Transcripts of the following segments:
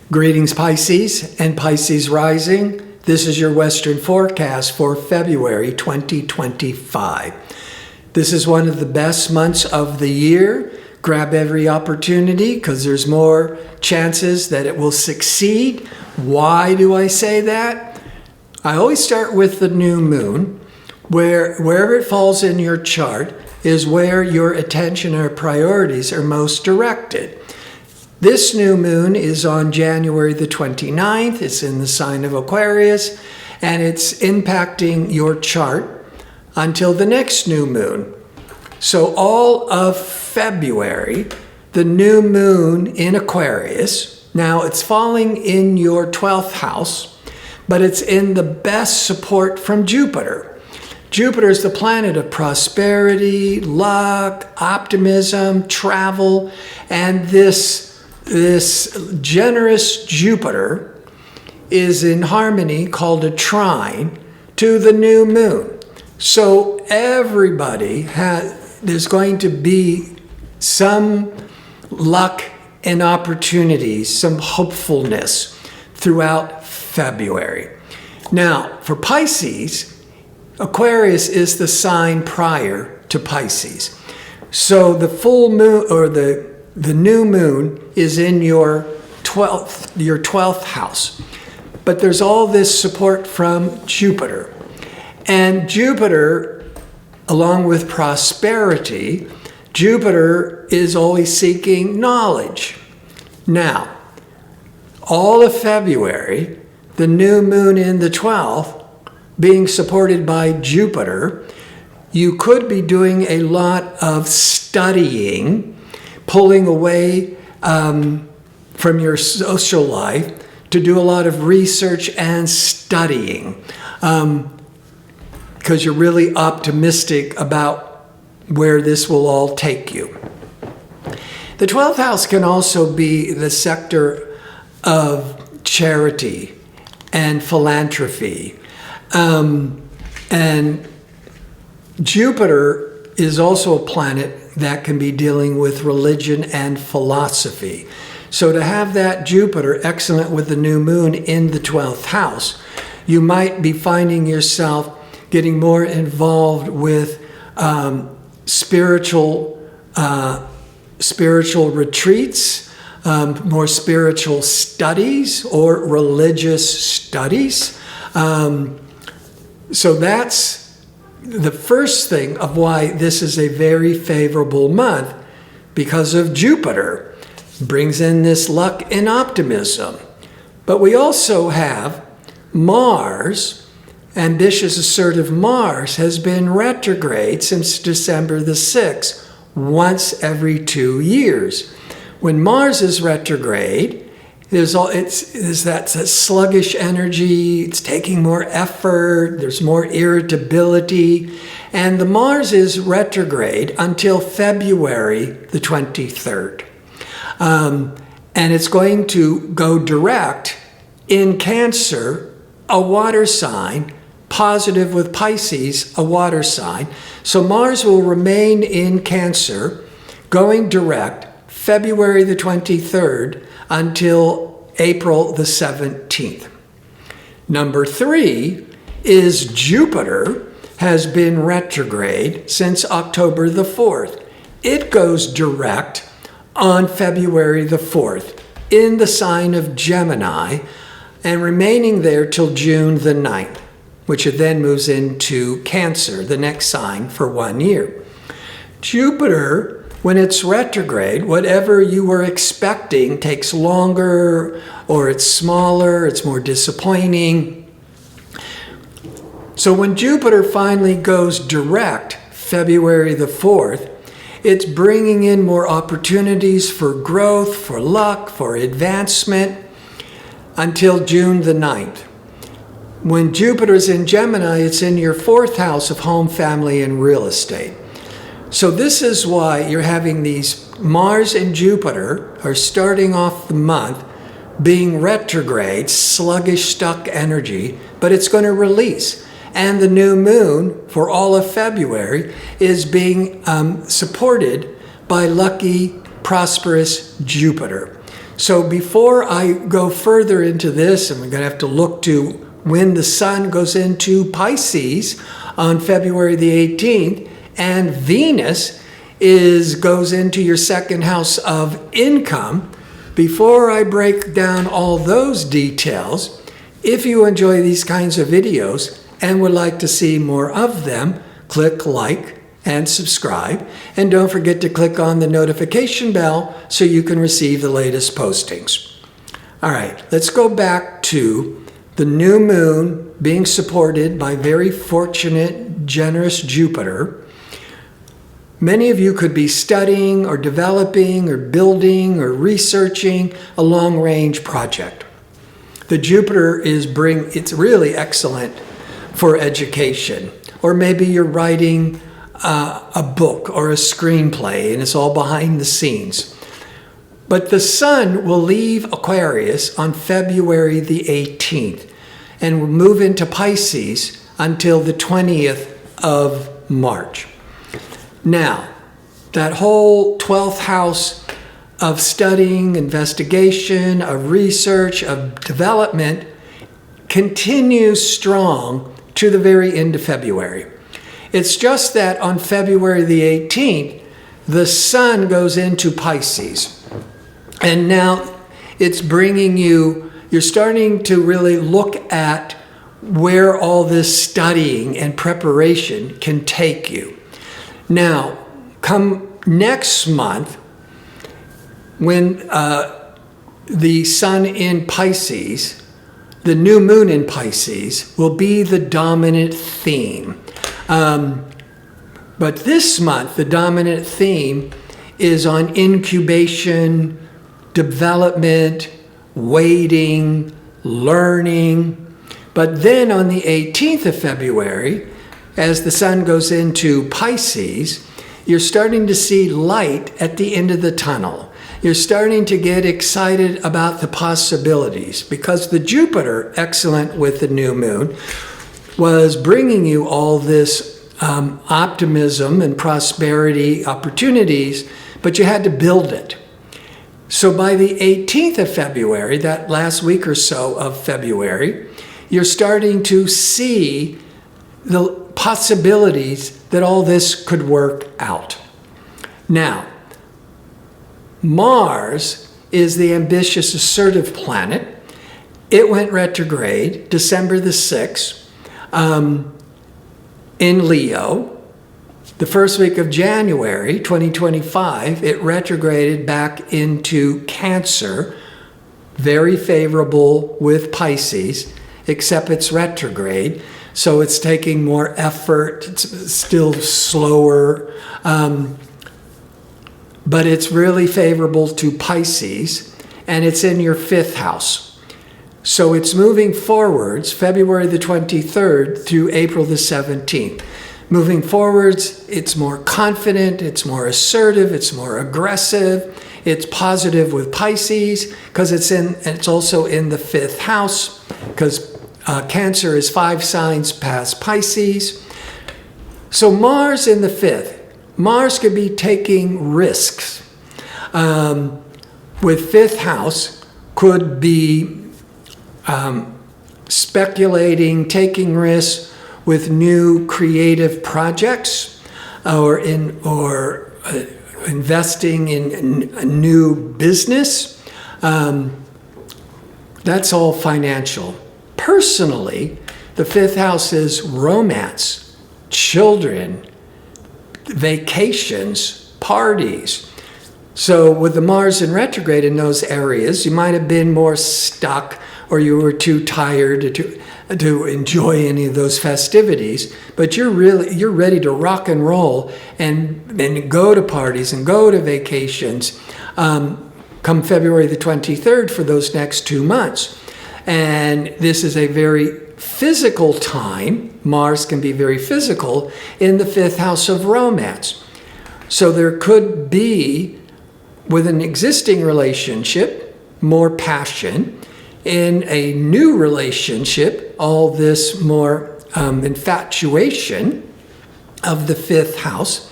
Greetings, Pisces and Pisces rising. This is your Western forecast for February 2025. This is one of the best months of the year. Grab every opportunity because there's more chances that it will succeed. Why do I say that? I always start with the new moon. Wherever it falls in your chart is where your attention or priorities are most directed. This new moon is on January the 29th. It's in the sign of Aquarius, and it's impacting your chart until the next new moon. So all of February, the new moon in Aquarius, now it's falling in your 12th house, but it's in the best support from Jupiter. Jupiter is the planet of prosperity, luck, optimism, travel, and this generous Jupiter is in harmony, called a trine, to the new moon. So there's going to be some luck and opportunities, some hopefulness throughout February. Now, for Pisces, Aquarius is the sign prior to Pisces. So the full moon, or the new moon, is in your 12th house. But there's all this support from Jupiter. And Jupiter, along with prosperity, Jupiter is always seeking knowledge. Now, all of February, the new moon in the 12th, being supported by Jupiter, you could be doing a lot of studying, pulling away from your social life to do a lot of research and studying because you're really optimistic about where this will all take you. The 12th house can also be the sector of charity and philanthropy. And Jupiter is also a planet that can be dealing with religion and philosophy. So to have that Jupiter excellent with the new moon in the 12th house, you might be finding yourself getting more involved with spiritual retreats, more spiritual studies or religious studies. So that's the first thing of why this is a very favorable month, because of Jupiter. Brings in this luck and optimism. But we also have Mars. Ambitious, assertive Mars has been retrograde since December the 6th, once every 2 years. When Mars is retrograde, there's that sluggish energy, it's taking more effort, there's more irritability, and the Mars is retrograde until February the 23rd. And it's going to go direct in Cancer, a water sign, positive with Pisces, a water sign. So Mars will remain in Cancer, going direct February the 23rd until April the 17th. Number 3 is Jupiter has been retrograde since October the 4th. It goes direct on February the 4th in the sign of Gemini and remaining there till June the 9th, which it then moves into Cancer, the next sign, for 1 year. Jupiter, when it's retrograde, whatever you were expecting takes longer, or it's smaller, it's more disappointing. So when Jupiter finally goes direct, February the 4th, it's bringing in more opportunities for growth, for luck, for advancement until June the 9th. When Jupiter's in Gemini, it's in your 4th house of home, family, and real estate. So this is why you're having these Mars and Jupiter are starting off the month being retrograde, sluggish, stuck energy, but it's going to release. And the new moon for all of February is being supported by lucky, prosperous Jupiter. So before I go further into this, and we're going to have to look to when the sun goes into Pisces on February the 18th, and Venus goes into your second house of income. Before I break down all those details, if you enjoy these kinds of videos and would like to see more of them, click like and subscribe. And don't forget to click on the notification bell so you can receive the latest postings. All right, let's go back to the new moon being supported by very fortunate, generous Jupiter. Many of you could be studying or developing or building or researching a long-range project. The Jupiter it's really excellent for education. Or maybe you're writing a book or a screenplay and it's all behind the scenes. But the sun will leave Aquarius on February the 18th and will move into Pisces until the 20th of March. Now, that whole 12th house of studying, investigation, of research, of development continues strong to the very end of February. It's just that on February the 18th, the sun goes into Pisces. And now it's bringing you're starting to really look at where all this studying and preparation can take you. Now, come next month, when the sun in Pisces, the new moon in Pisces, will be the dominant theme. But this month, the dominant theme is on incubation, development, waiting, learning. But then on the 18th of February, as the sun goes into Pisces, you're starting to see light at the end of the tunnel. You're starting to get excited about the possibilities because the Jupiter, excellent with the new moon, was bringing you all this optimism and prosperity opportunities, but you had to build it. So by the 18th of February, that last week or so of February, you're starting to see the possibilities that all this could work out. Now, Mars is the ambitious, assertive planet. It went retrograde December the 6th in Leo. The first week of January 2025, it retrograded back into Cancer, very favorable with Pisces, except it's retrograde. So it's taking more effort, it's still slower, but it's really favorable to Pisces, and it's in your 5th house. So it's moving forwards, February the 23rd through April the 17th. Moving forwards, it's more confident, it's more assertive, it's more aggressive, it's positive with Pisces, because it's also in the 5th house, because Cancer is 5 signs past Pisces. So Mars in the 5th. Mars could be taking risks. With 5th house, could be speculating, taking risks with new creative projects or investing in a new business. That's all financial. Personally, the 5th house is romance, children, vacations, parties. So with the Mars in retrograde in those areas, you might have been more stuck or you were too tired to enjoy any of those festivities, but you're ready to rock and roll and go to parties and go to vacations come February the 23rd for those next 2 months. And this is a very physical time. Mars can be very physical in the 5th house of romance. So there could be, with an existing relationship, more passion. In a new relationship, all this more infatuation of the 5th house.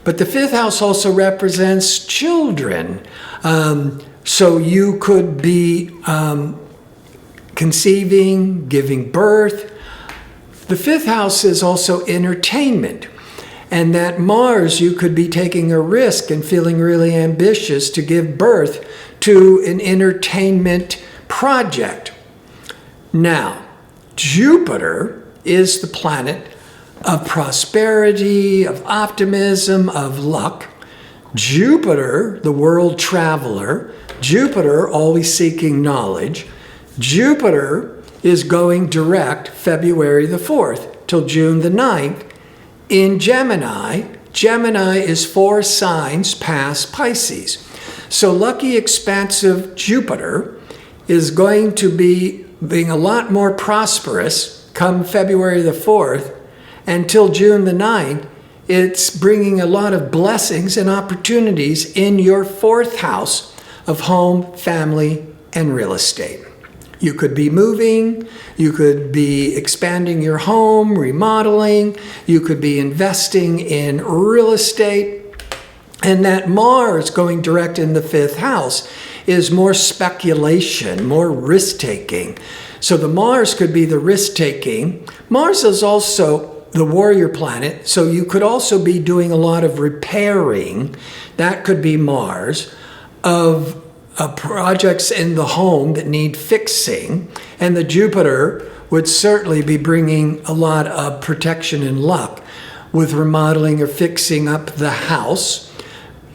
But the 5th house also represents children, So you could be conceiving, giving birth. The fifth house is also entertainment. And that Mars, you could be taking a risk and feeling really ambitious to give birth to an entertainment project. Now, Jupiter is the planet of prosperity, of optimism, of luck. Jupiter, the world traveler. Jupiter, always seeking knowledge. Jupiter is going direct February the 4th till June the 9th in Gemini. Gemini is 4 signs past Pisces. So lucky, expansive Jupiter is going to be being a lot more prosperous come February the 4th until June the 9th. It's bringing a lot of blessings and opportunities in your 4th house of home, family, and real estate. You could be moving, you could be expanding your home, remodeling, you could be investing in real estate. And that Mars going direct in the 5th house is more speculation, more risk-taking. So the Mars could be the risk-taking. Mars is also the warrior planet, so you could also be doing a lot of repairing. That could be Mars, of projects in the home that need fixing. And the Jupiter would certainly be bringing a lot of protection and luck with remodeling or fixing up the house.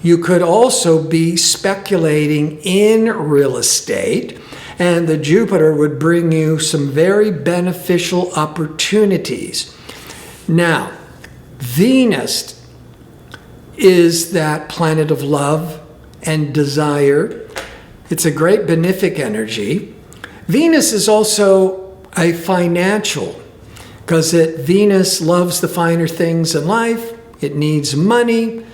You could also be speculating in real estate, and the Jupiter would bring you some very beneficial opportunities. Now, Venus is that planet of love and desire. It's a great benefic energy. Venus is also a financial, because Venus loves the finer things in life. It needs money.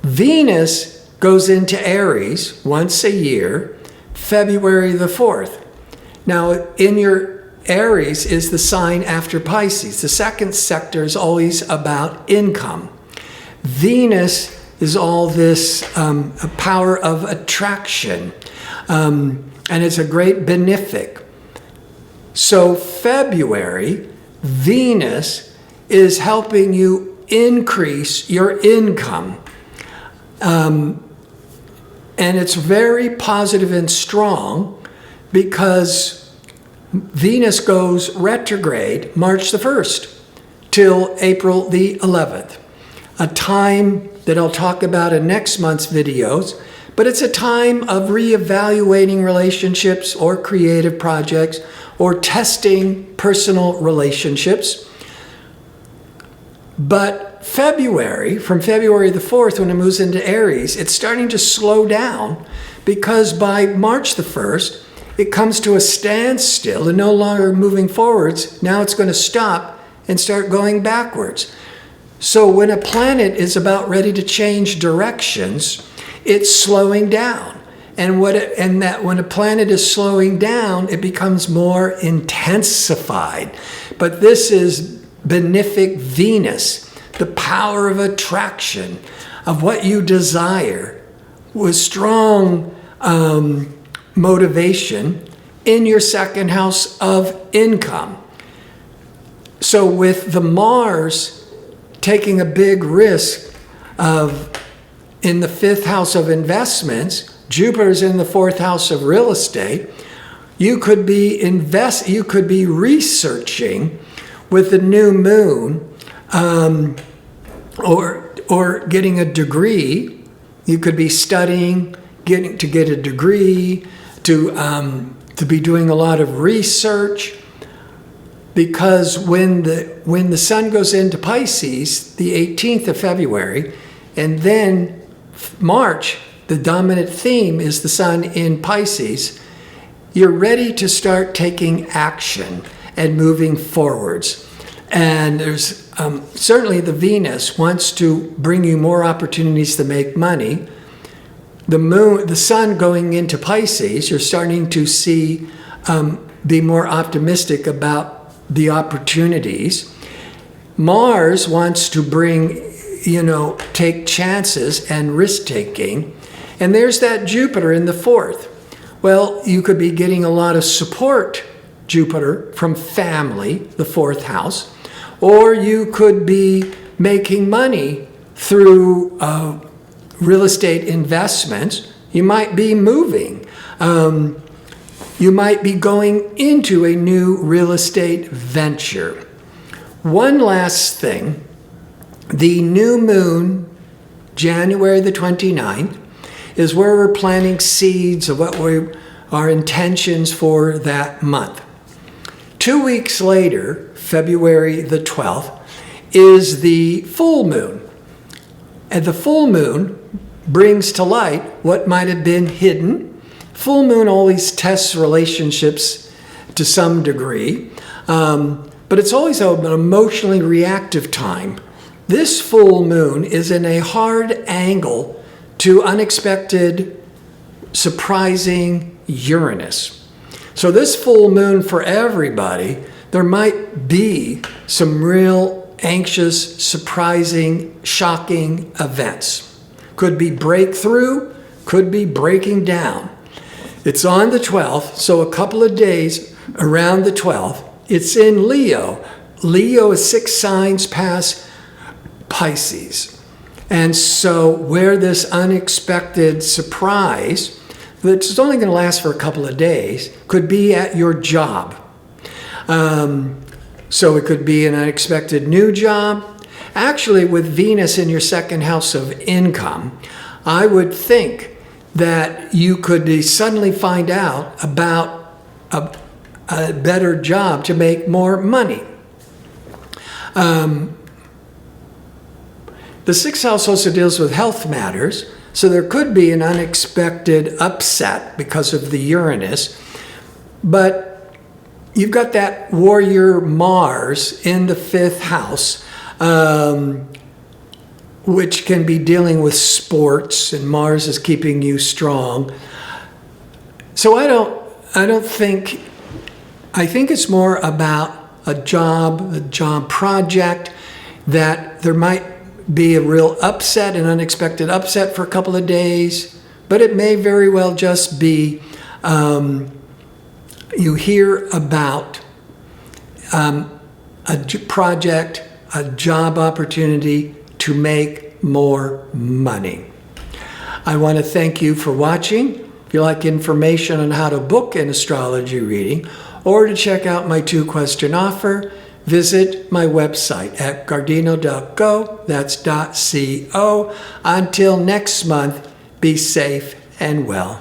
Venus goes into Aries once a year, February the 4th. Now, in your Aries is the sign after Pisces. The second sector is always about income. Venus is all this power of attraction, and it's a great benefic. So February, Venus is helping you increase your income. And it's very positive and strong because Venus goes retrograde March the 1st till April the 11th, a time that I'll talk about in next month's videos, but it's a time of reevaluating relationships or creative projects or testing personal relationships. But February, from February the 4th, when it moves into Aries, it's starting to slow down because by March the 1st, it comes to a standstill and no longer moving forwards. Now it's going to stop and start going backwards. So when a planet is about ready to change directions, it's slowing down. And when a planet is slowing down, it becomes more intensified. But this is benefic Venus, the power of attraction, of what you desire, with strong motivation in your second house of income. So with the Mars taking a big risk in the 5th house of investments, Jupiter's in the 4th house of real estate, you could be researching with the new moon, or getting a degree. You could be studying, to get a degree, to be doing a lot of research, because when the sun goes into Pisces, the 18th of February, and then March, the dominant theme is the sun in Pisces, you're ready to start taking action and moving forwards. And there's certainly the Venus wants to bring you more opportunities to make money. The sun going into Pisces, you're starting to see, be more optimistic about the opportunities. Mars wants to bring, take chances and risk-taking. And there's that Jupiter in the 4th. Well, you could be getting a lot of support, Jupiter, from family, the 4th house, or you could be making money through real estate investments. You might be moving. You might be going into a new real estate venture. One last thing, the new moon, January the 29th, is where we're planting seeds of what our intentions for that month. 2 weeks later, February the 12th, is the full moon. And the full moon brings to light what might have been hidden. Full moon always tests relationships to some degree, but it's always an emotionally reactive time. This full moon is in a hard angle to unexpected, surprising Uranus. So this full moon for everybody, there might be some real anxious, surprising, shocking events. Could be breakthrough, could be breaking down. It's on the 12th, so a couple of days around the 12th. It's in Leo. Leo is 6 signs past Pisces. And so where this unexpected surprise, that's only going to last for a couple of days, could be at your job. So it could be an unexpected new job. Actually, with Venus in your 2nd house of income, I would think that you could suddenly find out about a better job to make more money. The 6th house also deals with health matters, so there could be an unexpected upset because of the Uranus, but you've got that warrior Mars in the 5th house, which can be dealing with sports, and Mars is keeping you strong. So I think it's more about a job project, that there might be a real upset, an unexpected upset for a couple of days, but it may very well just be you hear about a project, a job opportunity to make more money. I want to thank you for watching. If you like information on how to book an astrology reading or to check out my 2-question offer, visit my website at gardino.co, that's .co. Until next month, be safe and well.